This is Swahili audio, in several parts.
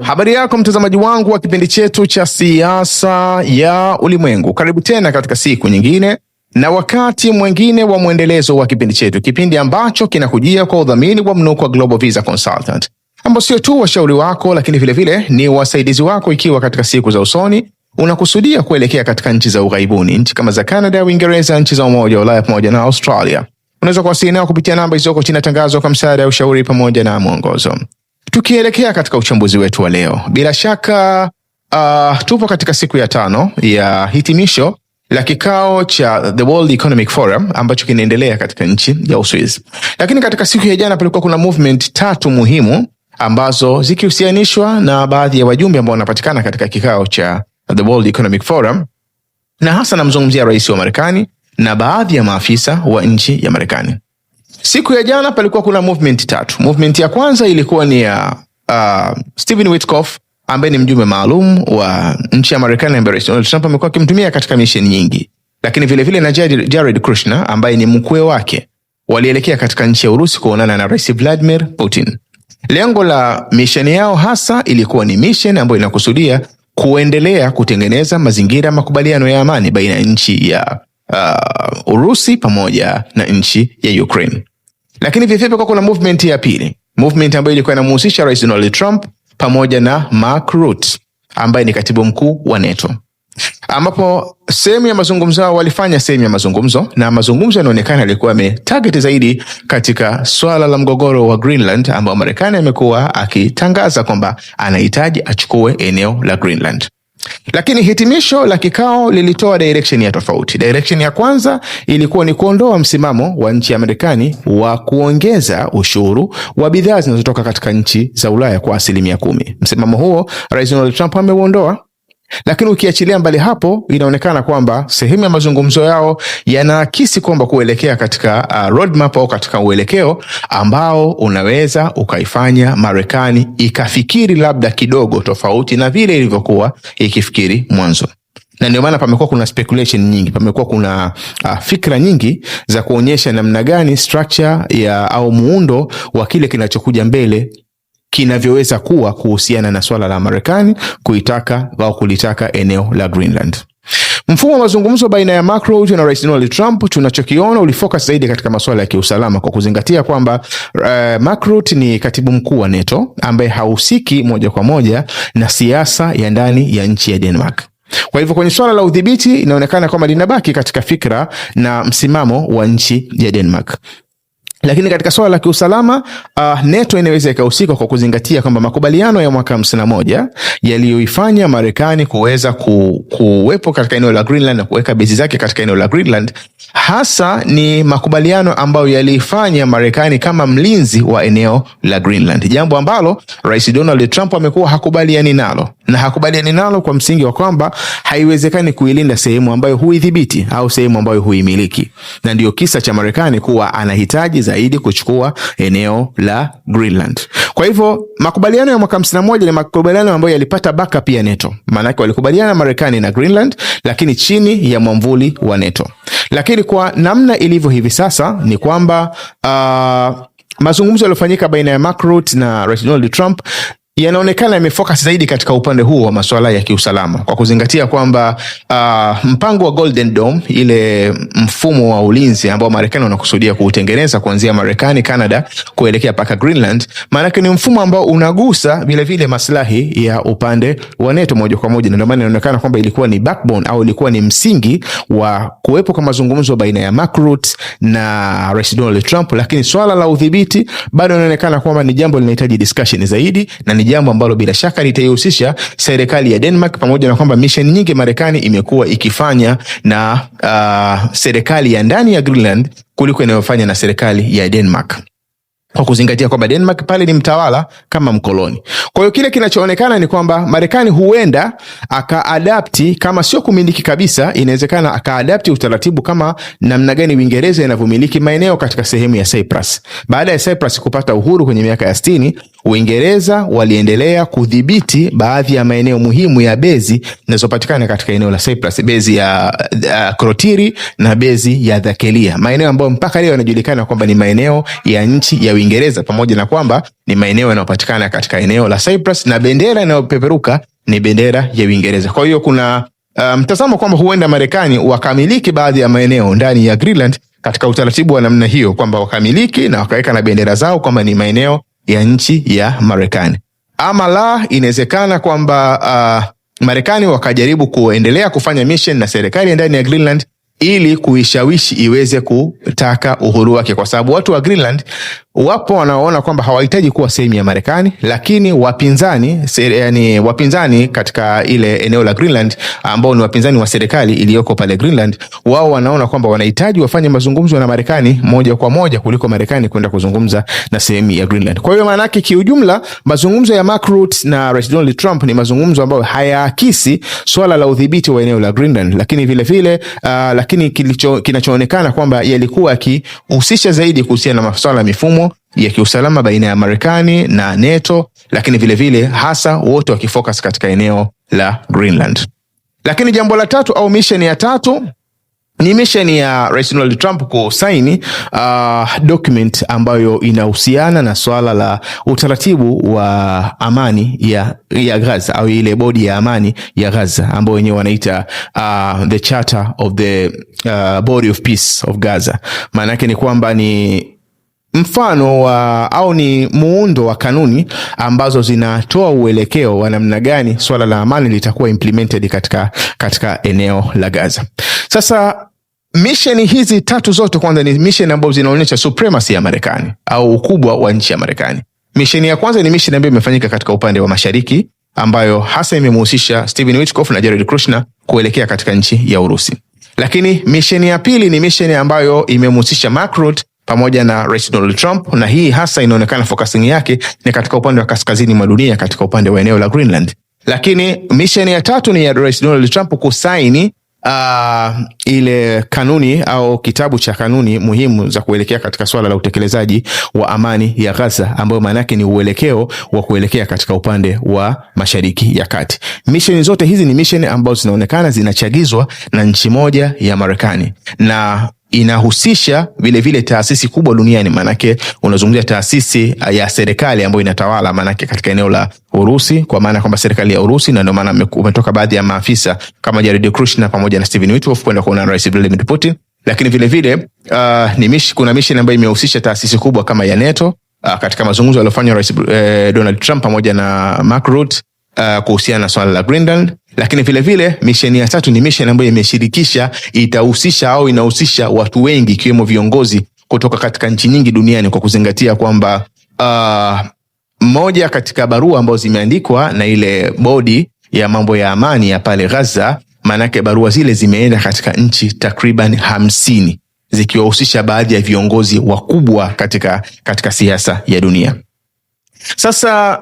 Habari yako mtazamaji wangu wa kipindi chetu cha siasa ya ulimwengu. Karibu tena katika siku nyingine na wakati mwingine wa mwendelezo wa kipindi chetu, kipindi ambacho kinakujia kwa udhamini wa Mnukwa Global Visa Consultant, ambao sio tu washauri wako lakini vile vile ni wasaidizi wako ikiwa katika siku za usoni unakusudia kuelekea katika nchi za ughaibuni, nchi kama za Canada, Uingereza, nchi za Umoja wa Ulaya pamoja na Australia. Unaweza kuwasiliana nao kupitia namba hizo chini ya tangazo kwa msaada, ushauri pamoja na mwongozo. Tukielekea katika uchambuzi wetu wa leo, bila shaka tupo katika siku ya 5 ya hitimisho la kikao cha The World Economic Forum ambacho kinaendelea katika nchi ya Uswizi. Lakini katika siku ya jana palikuwa kuna movement 3 muhimu ambazo zikihusianishwa na baadhi ya wajumbe ambao wanapatikana katika kikao cha The World Economic Forum, na hasa namzungumzia rais wa Marekani na baadhi ya maafisa wa nchi ya Marekani. Siku ya jana palikuwa kuna movement 3. Movement ya kwanza ilikuwa ni ya Stephen Witkoff ambaye ni mjumbe maalum wa nchi ya Marekani ambaye Rais Donald Trump amekuwa akimtumia katika mission nyingi. Lakini vile vile na Jared Kushner ambaye ni mkwe wake walielekea katika nchi ya Urusi kuonana na Rais Vladimir Putin. Lengo la mission yao hasa ilikuwa ni mission ambayo inakusudia kuendelea kutengeneza mazingira ya makubaliano ya amani baina ya nchi ya Urusi pamoja na nchi ya Ukraine. Lakini vile vile kuna movement ya pili, movement ambayo ilikuwa inamhusisha Rais Donald Trump pamoja na Mark Rutte ambaye ni katibu mkuu wa NATO, ambapo sehemu ya mazungumzo yao walifanya sehemu ya mazungumzo, na mazungumzo yanaonekana yalikuwa yametarget zaidi katika swala la mgogoro wa Greenland, ambao Marekani amekuwa akitangaza kwamba anahitaji achukue eneo la Greenland. Lakini hitimisho la kikao lilitoa direction ya tofauti. Direction ya kwanza ilikuwa ni kuondoa msimamo wa nchi ya Marekani wa kuongeza ushuru wa bidhaa zinazotoka katika nchi za Ulaya kwa 10%. Msimamo huo Rais Donald Trump ameuondoa. Lakini ukiachilia mbali hapo, inaonekana kwamba sehemu ya mazungumzo yao yanaakisi kwamba kuelekea katika roadmap au katika uelekeo ambao unaweza ukaifanya Marekani ikafikiri labda kidogo tofauti na vile ilivyokuwa ikifikiri mwanzo. Na ndio maana pamekuwa kuna speculation nyingi, pamekuwa kuna fikra nyingi za kuonyesha namna gani structure ya au muundo wa kile kinachokuja mbele kinavyoweza kuwa kuhusiana na swala la Marekani kuitaka au kulitaka eneo la Greenland. Mfumo wa mazungumzo baina ya Mark Rutte na Rais Donald Trump tunachokiona ulifocus zaidi katika masuala ya kiusalama, kwa kuzingatia kwamba Mark Rutte ni katibu mkuu wa NATO ambaye hahusiki moja kwa moja na siasa ya ndani ya nchi ya Denmark. Kwa hivyo kwenye swala la udhibiti inaonekana kwamba linabaki katika fikra na msimamo wa nchi ya Denmark. Lakini katika swala la kiusalama NATO inaweza ikahusika kwa kuzingatia kwamba makubaliano ya mwaka 51 yaliyoifanya Marekani kuweza kuwepo katika eneo la Greenland na kuweka bezi zake katika eneo la Greenland, hasa ni makubaliano ambayo yaliifanya Marekani kama mlinzi wa eneo la Greenland, jambo ambalo Rais Donald Trump amekuwa hakubaliani nalo, na hakubaliani nalo kwa msingi wa kwamba haiwezekani kuilinda sehemu ambayo huidhibiti au sehemu ambayo huimiliki, na ndio kisa cha Marekani kuwa anahitaji zaidi kuchukua eneo la Greenland. Kwa hivyo makubaliano ya mwaka 51 ni makubaliano ambayo yalipata backup ya NATO. Maana yake walikubaliana Marekani na Greenland lakini chini ya mwamvuli wa NATO. Lakini kwa namna ilivyo hivi sasa ni kwamba mazungumzo yaliyofanyika baina ya Mark Rutte na Rais Donald Trump yanaonekana yamefocus zaidi katika upande huo wa masuala ya kiusalama, kwa kuzingatia kwamba mpango wa Golden Dome, ile mfumo wa ulinzi ambao Marekani wanakusudia kuutengeneza kuanzia Marekani, Canada kuelekea paka Greenland, maana ni mfumo ambao unagusa vile vile maslahi ya upande wa NATO moja kwa moja, na ndio maana inaonekana kwamba ilikuwa ni backbone au ilikuwa ni msingi wa kuwepo kwa mazungumzo baina ya Mark Rutte na Rais Donald Trump. Lakini swala la udhibiti bado inaonekana kwamba ni jambo linahitaji discussion zaidi, na ni jambo ambalo bila shaka litaihusisha serikali ya Denmark, pamoja na kwamba mission nyingi Marekani imekuwa ikifanya na serikali ya ndani ya Greenland kuliko inayofanya na serikali ya Denmark, kwa kuzingatia kwamba Denmark pale ni mtawala kama mkoloni. Kwa hiyo kile kinachoonekana ni kwamba Marekani huenda akaadapti, kama sio kumiliki kabisa, inawezekana akaadapti utaratibu kama namna gani Uingereza inavyomiliki maeneo katika sehemu ya Cyprus. Baada ya Cyprus kupata uhuru kwenye miaka ya 60, Uingereza waliendelea kudhibiti baadhi ya maeneo muhimu ya bezi zinazopatikana katika eneo la Cyprus, bezi ya Krotiri na bezi ya Dhakelia, maeneo ambayo mpaka leo yanajulikana kwamba ni maeneo ya nchi ya Uingereza, pamoja na kwamba ni maeneo yanayopatikana katika eneo la Cyprus na bendera inayopeperuka ni bendera ya Uingereza. Kwa hiyo kuna mtazamo kwamba huenda Marekani wakamiliki baadhi ya maeneo ndani ya Greenland katika utaratibu wa namna hiyo, kwamba wakamiliki na wakaweka na bendera zao kwamba ni maeneo ya nchi ya Marekani. Ama la, inawezekana kwamba Marekani wakajaribu kuendelea kufanya mission na serikali ndani ya Greenland ili kuishawishi iweze kutaka uhuru wake, kwa sababu watu wa Greenland wapo wanaoona kwamba hawahitaji kuwa sehemu ya Marekani, lakini wapinzani katika ile eneo la Greenland ambao ni wapinzani wa serikali iliyoko pale Greenland, wao wanaona kwamba wanahitaji wafanye mazungumzo na Marekani moja kwa moja kuliko Marekani kwenda kuzungumza na sehemu ya Greenland. Kwa hiyo maana yake kiujumla, mazungumzo ya Mark Rutte na Rais Donald Trump ni mazungumzo ambayo hayaakisi swala la udhibiti wa eneo la Greenland, lakini vile vile lakini kinachoonekana kwamba yalikuwa yakihusisha zaidi kuhusiana na masuala ya mifumo ya kiusalama baina ya Marekani na NATO, lakini vile vile hasa wote wakifocus katika eneo la Greenland. Lakini jambo la tatu au mission ya tatu ni mission ya Rais Donald Trump kusaini document ambayo inahusiana na swala la utaratibu wa amani ya Gaza, au ile bodi ya amani ya Gaza ambayo wenyewe wanaita the Charter of the Body of Peace of Gaza. Maana yake ni kwamba ni mfano au ni muundo wa kanuni ambazo zinatoa uelekeo wa namna gani swala la amani litakuwa implemented katika eneo la Gaza. Sasa mission hizi tatu zote, kwanza ni mission ambazo zinaonyesha supremacy ya Marekani au ukubwa wa nchi ya Marekani. Mission ya kwanza ni mission ambayo imefanyika katika upande wa mashariki, ambayo hasa imemhusisha Stephen Witkoff na Jared Kushner kuelekea katika nchi ya Urusi. Lakini mission ya pili ni mission ambayo imemhusisha Mark Rutte pamoja na Rais Donald Trump, na hii hasa inaonekana focusing yake ni katika upande wa kaskazini mwa dunia, katika upande wa eneo la Greenland. Lakini mission ya tatu ni ya Rais Donald Trump kusaini ile kanuni au kitabu cha kanuni muhimu za kuelekea katika swala la utekelezaji wa amani ya Gaza, ambayo maana yake ni uelekeo wa kuelekea katika upande wa Mashariki ya Kati. Mission zote hizi ni mission ambazo zinaonekana zinachagizwa na nchi moja ya Marekani, na inahusisha vile vile taasisi kubwa duniani. Manake unazungumzia taasisi ya serikali ambayo inatawala manake katika eneo la Urusi, kwa maana kwamba serikali ya Urusi, na ndio maana umetoka baadhi ya maafisa kama Jared Kushner pamoja na Stephen Witkoff kwenda kuona Rais Vladimir Putin. Lakini vile vile kuna mission ambayo imehusisha taasisi kubwa kama ya NATO katika mazungumzo yaliyofanywa Rais Donald Trump pamoja na Mark Rutte kuhusiana na swala la Greenland. Lakini vile vile mission ya tatu ni mission ambayo inahusisha watu wengi ikiwemo viongozi kutoka katika nchi nyingi duniani, kwa kuzingatia kwamba moja katika barua ambazo zimeandikwa na ile bodi ya mambo ya amani ya pale Gaza, manake barua zile zimeenda katika nchi takriban 50 zikiwahusisha baadhi ya viongozi wakubwa katika siasa ya dunia. Sasa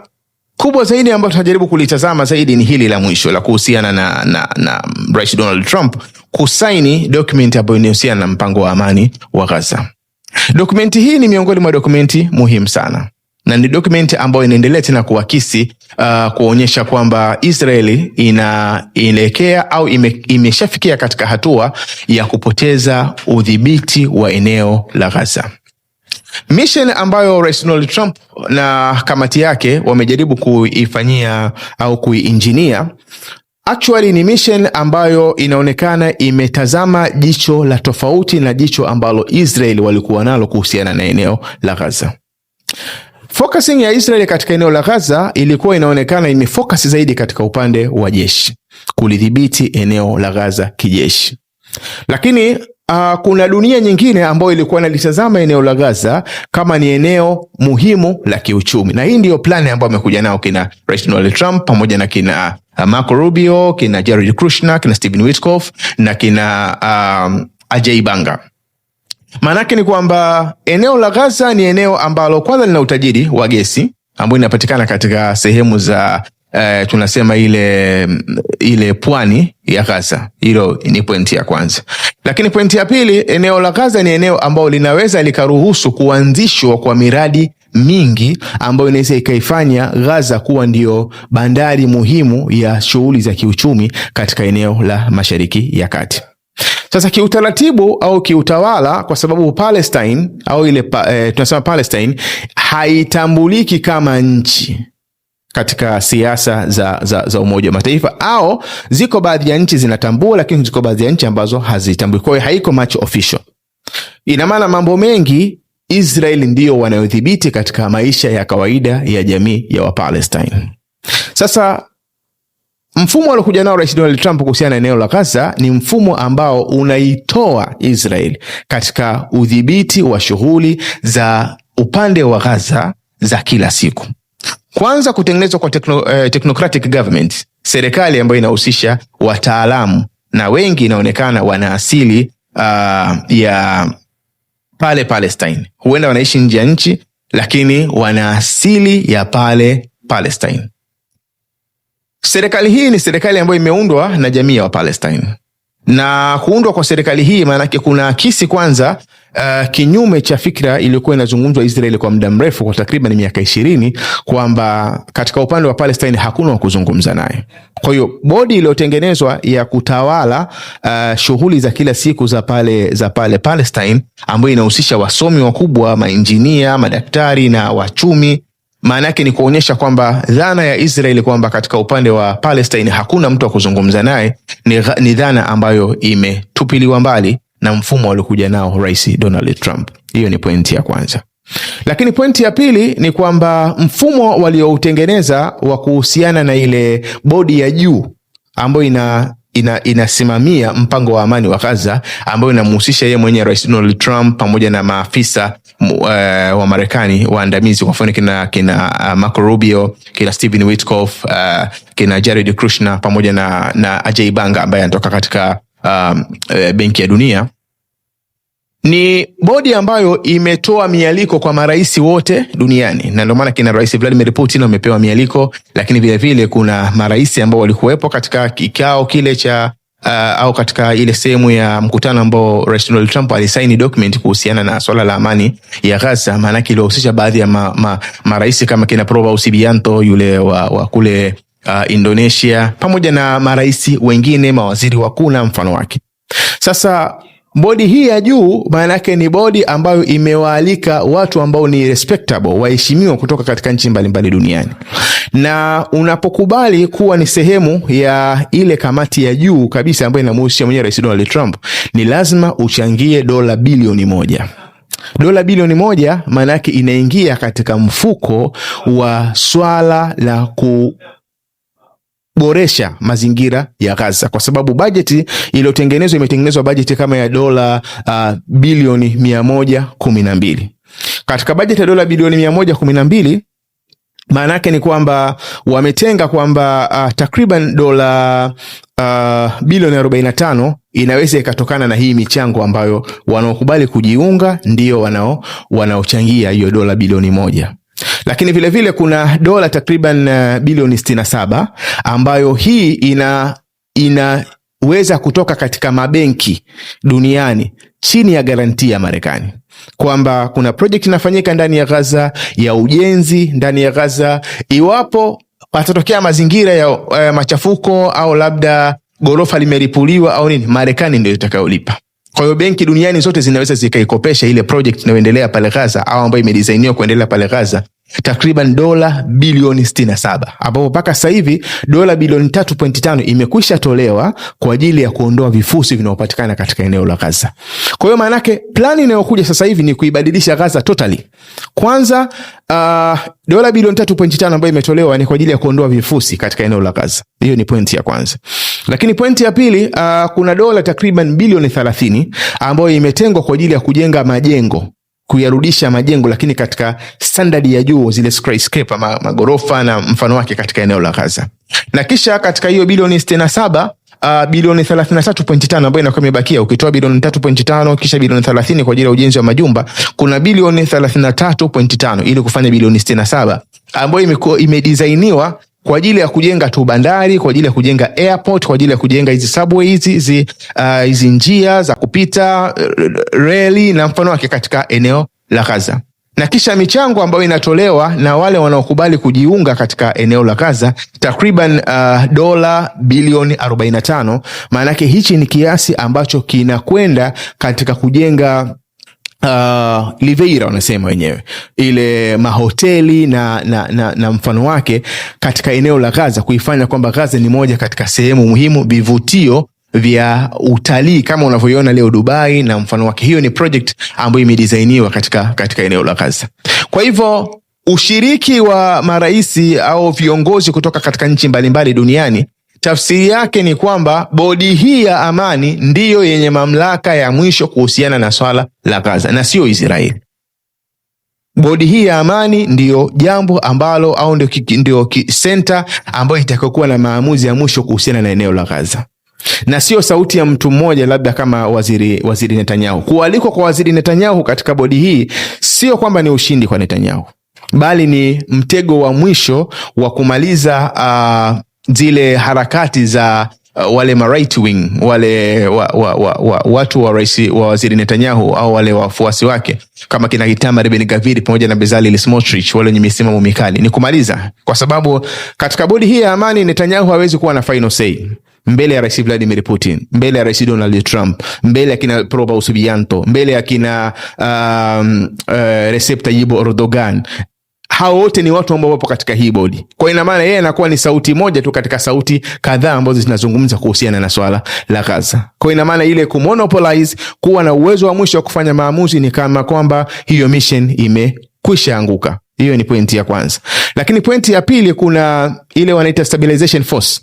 kubwa zaidi ambayo tunajaribu kulitazama zaidi ni hili la mwisho la kuhusiana na Rais Donald Trump kusaini document ambayo inahusiana na mpango wa amani wa Gaza. Dokumenti hii ni miongoni mwa dokumenti muhimu sana, na ni dokumenti ambayo inaendelea tena kuakisi kuonyesha kwamba Israeli inaelekea au imeshafikia katika hatua ya kupoteza udhibiti wa eneo la Gaza. Mission ambayo Rais Donald Trump na kamati yake wamejaribu kuifanyia au kuiengineer, actually ni mission ambayo inaonekana imetazama jicho la tofauti na jicho ambalo Israeli walikuwa nalo kuhusiana na eneo la Gaza. Focusing ya Israeli katika eneo la Gaza ilikuwa inaonekana imefocus zaidi katika upande wa jeshi, kulidhibiti eneo la Gaza kijeshi. Lakini kuna dunia nyingine ambayo ilikuwa inalitazama eneo la Gaza kama ni eneo muhimu la kiuchumi, na hii ndio plani ambayo amekuja nao kina Rais Donald Trump pamoja na kina Marco Rubio, kina Jared Kushner, kina Stephen Witkoff na kina Ajay Banga. Maanake ni kwamba eneo la Gaza ni eneo ambalo kwanza lina utajiri wa gesi ambao inapatikana katika sehemu za tunasema ile pwani ya Gaza. Hilo ni pointi ya kwanza. Lakini pointi ya pili, eneo la Gaza ni eneo ambalo linaweza likaruhusu kuanzishwa kwa miradi mingi ambayo inaweza ikaifanya Gaza kuwa ndio bandari muhimu ya shughuli za kiuchumi katika eneo la Mashariki ya Kati. Sasa kiutaratibu au kiutawala, kwa sababu Palestine au ile tunasema Palestine haitambuliki kama nchi katika siasa za Umoja wa Mataifa, au ziko baadhi ya nchi zinatambua, lakini ziko baadhi ya nchi ambazo hazitambui. Kwa hiyo haiko much official. Ina maana mambo mengi Israel ndio wanayodhibiti katika maisha ya kawaida ya jamii ya Wapalestine. Sasa mfumo aliokuja nao Rais Donald Trump kuhusiana na eneo la Gaza ni mfumo ambao unaitoa Israel katika udhibiti wa shughuli za upande wa Gaza za kila siku. Kwanza, kutengenezwa kwa technocratic government, serikali ambayo inahusisha wataalamu na wengi inaonekana wana asili ya pale Palestine. Huenda wanaishi nje ya nchi, lakini wana asili ya pale Palestine. Serikali hii ni serikali ambayo imeundwa na jamii ya Palestine. Na kuundwa kwa serikali hii maana yake kuna kisi kwanza kinyume cha fikra iliyokuwa inazungumzwa Israeli kwa muda mrefu, kwa takriban miaka 20, kwamba katika upande wa Palestine hakuna wa kuzungumza naye. Kwa hiyo bodi iliyotengenezwa ya kutawala shughuli za kila siku za pale Palestine, ambayo inahusisha wasomi wakubwa, mainjinia, madaktari na wachumi, maana yake ni kuonyesha kwamba dhana ya Israeli kwamba katika upande wa Palestine hakuna mtu wa kuzungumza naye ni dhana ambayo imetupiliwa mbali na mfumo aliokuja nao Rais Donald Trump. Hiyo ni pointi ya kwanza. Lakini pointi ya pili ni kwamba mfumo walioutengeneza wa kuhusiana na ile bodi ya juu ambayo inasimamia mpango wa amani wa Gaza, ambayo inamhusisha yeye mwenyewe Rais Donald Trump pamoja na maafisa wa Marekani waandamizi, kwa mfano kina Marco Rubio, kina Stephen Witkoff, kina Jared Kushner pamoja na Ajay Banga ambaye anatoka katika Benki ya Dunia. Ni bodi ambayo imetoa mialiko kwa marais wote duniani, na ndio maana kina Rais Vladimir Putin amepewa mialiko, lakini vile vile kuna marais ambao walikuwepo katika kikao kile cha au katika ile sehemu ya mkutano ambao Rais Donald Trump alisaini document kuhusiana na swala la amani ya Gaza, maana yake ilihusisha baadhi ya marais kama kina Prabowo Subianto yule wa kule Indonesia, pamoja na marais wengine, mawaziri wakuu na mfano wake. Sasa bodi hii ya juu maana yake ni bodi ambayo imewaalika watu ambao ni respectable, waheshimiwa kutoka katika nchi mbalimbali duniani. Na unapokubali kuwa ni sehemu ya ile kamati ya juu kabisa ambayo inamhusisha mwenyewe Rais Donald Trump, ni lazima uchangie $1 bilioni. $1 bilioni maana yake inaingia katika mfuko wa swala la boresha mazingira ya Gaza, kwa sababu bajeti imetengenezwa bajeti kama ya $112 bilioni. Katika bajeti ya $112 bilioni maana yake ni kwamba wametenga kwamba takriban $45 bilioni inaweza ikatokana na hii michango ambayo wanaokubali kujiunga ndio wanaochangia hiyo $1 bilioni. Lakini vile vile kuna dola takriban bilioni 67 ambayo hii inaweza kutoka katika mabenki duniani chini ya garantia ya Marekani, kwamba kuna project inafanyika ndani ya Gaza ya ujenzi ndani ya Gaza, iwapo patatokea mazingira ya machafuko au labda gorofa limeripuliwa au nini, Marekani ndio itakayolipa. Kwa hiyo benki duniani zote zinaweza zikaikopesha ile project inayoendelea pale Gaza au ambayo imedesainiwa kuendelea pale Gaza, takriban $67 bilioni, ambapo mpaka sasa hivi $3.5 bilioni imekwisha tolewa kwa ajili ya kuondoa vifusi vinavyopatikana katika eneo la Gaza. Kwa hiyo maana yake plani inayokuja sasa hivi ni kuibadilisha Gaza totally. Kwanza $3.5 bilioni ambayo imetolewa ni kwa ajili ya kuondoa vifusi katika eneo la Gaza. Hiyo ni pointi ya kwanza. Lakini pointi ya pili, kuna dola takriban bilioni 30 ambayo imetengwa kwa ajili ya kujenga majengo, kuyarudisha majengo lakini katika standard ya juu, zile skyscraper, magorofa na mfano wake katika eneo la Gaza. Na kisha katika hiyo bilioni 67, bilioni 33.5 ambayo inakuwa imebakia, ukitoa bilioni 3.5 kisha bilioni 30 kwa ajili ya ujenzi wa majumba, kuna bilioni 33.5 ili kufanya bilioni 67 ambayo imedesainiwa kwa ajili ya kujenga tu bandari, kwa ajili ya kujenga airport, kwa ajili ya kujenga hizi subways, hizi njia za kupita, reli na mfano wake katika eneo la Gaza. na kisha michango ambayo inatolewa na wale wanaokubali kujiunga katika eneo la Gaza takriban dola bilioni 45. Maana yake hichi ni kiasi ambacho kinakwenda katika kujenga Liveira wanasema wenyewe ile mahoteli na mfano wake katika eneo la Gaza, kuifanya kwamba Gaza ni moja katika sehemu muhimu, vivutio vya utalii kama unavyoiona leo Dubai na mfano wake. Hiyo ni project ambayo imedesainiwa katika eneo la Gaza. Kwa hivyo ushiriki wa maraisi au viongozi kutoka katika nchi mbalimbali duniani, tafsiri yake ni kwamba bodi hii ya amani ndiyo yenye mamlaka ya mwisho kuhusiana na swala la Gaza na sio Israeli. Bodi hii ya amani ndiyo jambo ambalo au ndio center ambayo itakokuwa na maamuzi ya mwisho kuhusiana na eneo la Gaza, na sio sauti ya mtu mmoja labda kama waziri Netanyahu. Kualikwa kwa waziri Netanyahu katika bodi hii sio kwamba ni ushindi kwa Netanyahu, bali ni mtego wa mwisho wa kumaliza zile harakati za wale ma right wing, wale watu wa waziri Netanyahu au wale wafuasi wake kama kina Itamar Ben-Gvir pamoja na Bezalel Smotrich, wale wenye misimamo mikali. Ni kumaliza, kwa sababu katika bodi hii ya amani Netanyahu hawezi kuwa na final say mbele ya Rais Vladimir Putin, mbele ya Rais Donald Trump, mbele ya kina Proba Usubianto, mbele ya kina Recep Tayyip Erdogan. Hao wote ni watu ambao wapo katika hii bodi. Kwa ina maana yeye anakuwa ni sauti moja tu katika sauti kadhaa ambazo zinazungumza kuhusiana na swala la Gaza. Kwa ina maana ile kumonopolize, kuwa na uwezo wa mwisho wa kufanya maamuzi, ni kama kwamba hiyo mission imekwisha anguka. Hiyo ni pointi ya kwanza. Lakini pointi ya pili, kuna ile wanaita stabilization force.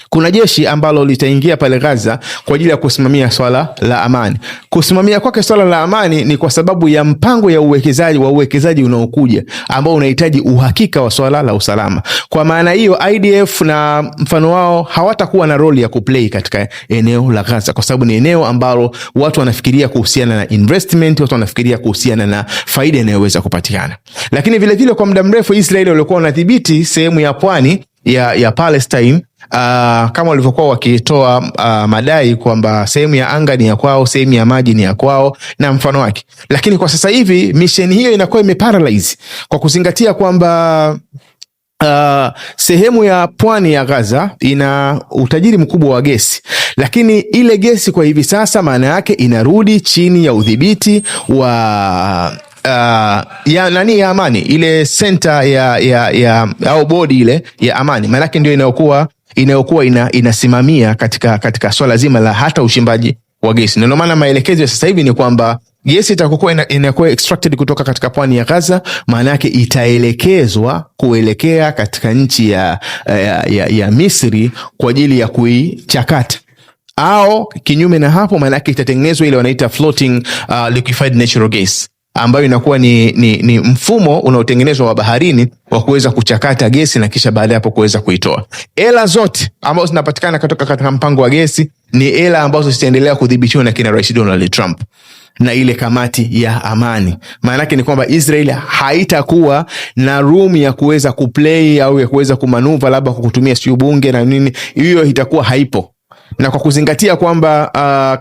Kuna jeshi ambalo litaingia pale Gaza kwa ajili ya kusimamia swala la amani. Kusimamia kwake swala la amani ni kwa sababu ya mpango ya uwekezaji unaokuja ambao unahitaji uhakika wa swala la usalama. Kwa maana hiyo IDF na mfano wao hawatakuwa na role ya kuplay katika eneo la Gaza, kwa sababu ni eneo ambalo watu wanafikiria kuhusiana na investment, watu wanafikiria kuhusiana na faida inayoweza kupatikana. Lakini vile vile kwa muda mrefu Israeli walikuwa wanadhibiti sehemu ya pwani ya Palestine, kama walivyokuwa wakitoa madai kwamba sehemu ya anga ni ya kwao, sehemu ya maji ni ya kwao na mfano wake. Lakini kwa sasa hivi mission hiyo inakuwa imeparalyze kwa kuzingatia kwamba sehemu ya pwani ya Gaza ina utajiri mkubwa wa gesi, lakini ile gesi kwa hivi sasa maana yake inarudi chini ya udhibiti wa ya amani, ile center au bodi ile ya amani, maana yake ndio inayokuwa inasimamia katika swala zima la hata uchimbaji wa gesi. Ndio maana maelekezo ya sasa hivi ni kwamba gesi itakokuwa inakuwa extracted kutoka katika pwani ya Gaza, maana yake itaelekezwa kuelekea katika nchi ya Misri kwa ajili ya kuichakata, au kinyume na hapo maana yake itatengenezwa ile wanaita floating liquefied natural gas, ambayo inakuwa ni mfumo unaotengenezwa wa baharini wa kuweza kuchakata gesi na kisha baada hapo kuweza kuitoa. Hela zote ambazo zinapatikana kutoka katika mpango wa gesi ni hela ambazo zitaendelea kudhibitiwa na kina Rais Donald Trump na ile kamati ya amani. Maana yake ni kwamba Israel haitakuwa na room ya kuweza kuplay au ya kuweza kumanuva labda kwa kutumia sio bunge na nini, hiyo itakuwa haipo. Na kwa kuzingatia kwamba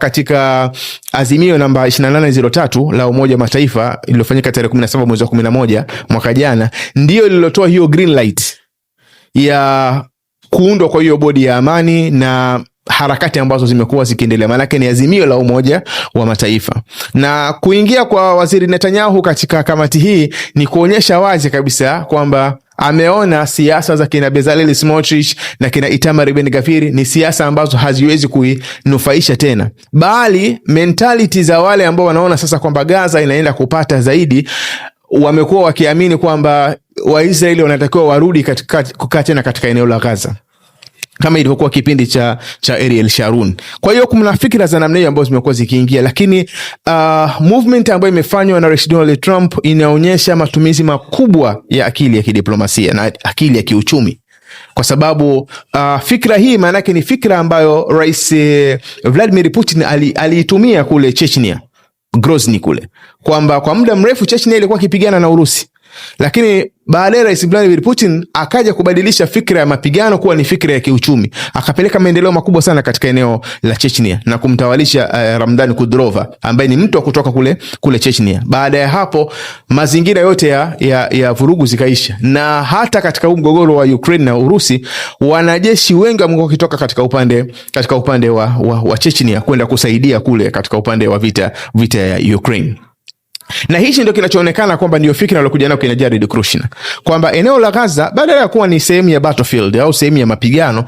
katika azimio namba 2803 la Umoja wa Mataifa iliyofanyika tarehe 17 mwezi wa 11 mwaka jana, ndio lililotoa hiyo green light ya kuundwa kwa hiyo bodi ya amani na harakati ambazo zimekuwa zikiendelea. Maana yake ni azimio la Umoja wa Mataifa, na kuingia kwa waziri Netanyahu katika kamati hii ni kuonyesha wazi kabisa kwamba ameona siasa za kina Bezalel Smotrich na kina Itamar Ben-Gvir ni siasa ambazo haziwezi kuinufaisha tena, bali mentality za wale ambao wanaona sasa kwamba Gaza inaenda kupata zaidi, wamekuwa wakiamini kwamba Waisraeli wanatakiwa warudi kukaa tena katika eneo la Gaza kama ilivyokuwa kipindi cha Ariel Sharon. Kwa hiyo kuna fikra za namna hiyo ambazo zimekuwa zikiingia, lakini movement ambayo imefanywa na Rais Donald Trump inaonyesha matumizi makubwa ya akili ya kidiplomasia na akili ya kiuchumi. Kwa sababu fikra hii maana yake ni fikra ambayo Rais Vladimir Putin aliitumia kule Chechnya, Grozny kule, kwamba kwa muda mrefu Chechnya ilikuwa ikipigana na Urusi. Lakini baadaye Rais Vladimir Putin akaja kubadilisha fikra ya mapigano kuwa ni fikra ya kiuchumi. Akapeleka maendeleo makubwa sana katika eneo la Chechnya na kumtawalisha Ramzan Kadyrov ambaye ni mtu wa kutoka kule Chechnya. Baada ya hapo mazingira yote ya vurugu zikaisha, na hata katika mgogoro wa Ukraine na Urusi wanajeshi wengi wamekuwa kutoka katika upande wa Chechnya kwenda kusaidia kule katika upande wa vita ya Ukraine. Na hichi ndio kinachoonekana kwamba ndio fikra iliyokuja nayo kina Jared Kushner, kwamba eneo la Gaza badala ya kuwa ni sehemu ya battlefield au sehemu ya mapigano,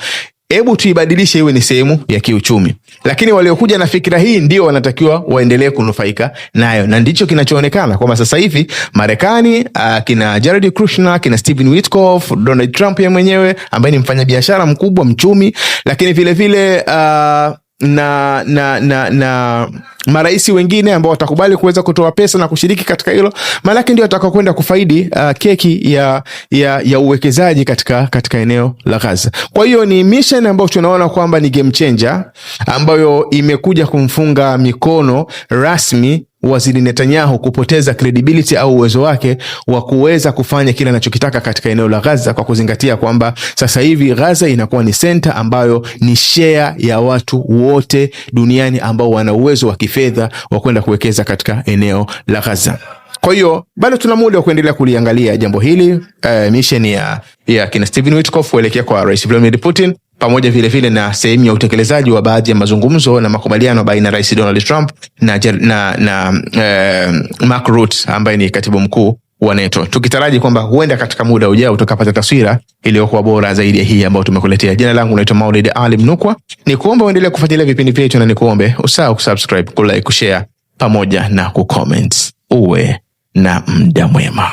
hebu tuibadilishe iwe ni sehemu ya kiuchumi. Lakini waliokuja na fikra hii ndio wanatakiwa waendelee kunufaika nayo, na ndicho kinachoonekana kwamba sasa hivi Marekani, kina Jared Kushner, kina Stephen Witkoff, Donald Trump yeye mwenyewe ambaye ni mfanyabiashara mkubwa, mchumi, lakini vile vile na maraisi wengine ambao watakubali kuweza kutoa pesa na kushiriki katika hilo, malaki ndio watakaokwenda kufaidi keki ya uwekezaji katika eneo la Gaza. Kwa hiyo ni mission ambayo tunaona kwamba ni game changer, ambayo imekuja kumfunga mikono rasmi Waziri Netanyahu kupoteza credibility au uwezo wake wa kuweza kufanya kile anachokitaka katika eneo la Gaza, kwa kuzingatia kwamba sasa hivi Gaza inakuwa ni center ambayo ni share ya watu wote duniani ambao wana uwezo wa kifedha wa kwenda kuwekeza katika eneo la Gaza. Kwa hiyo bado tuna muda wa kuendelea kuliangalia jambo hili, mission ya kina Stephen Witkoff kuelekea kwa Rais Vladimir Putin, pamoja vile vile na sehemu ya utekelezaji wa baadhi ya mazungumzo na makubaliano baina Rais Donald Trump na Mark Rutte ambaye ni katibu mkuu wa NATO. Tukitaraji kwamba huenda katika muda ujao tukapata taswira iliyokuwa bora zaidi ya hii ambayo tumekuletea. Jina langu naitwa Maulid Ali Mnukwa. Nikuombe uendelee kufuatilia vipindi vyetu, na nikuombe usahau kusubscribe, kulike, kushare pamoja na kucomment. Uwe na muda mwema.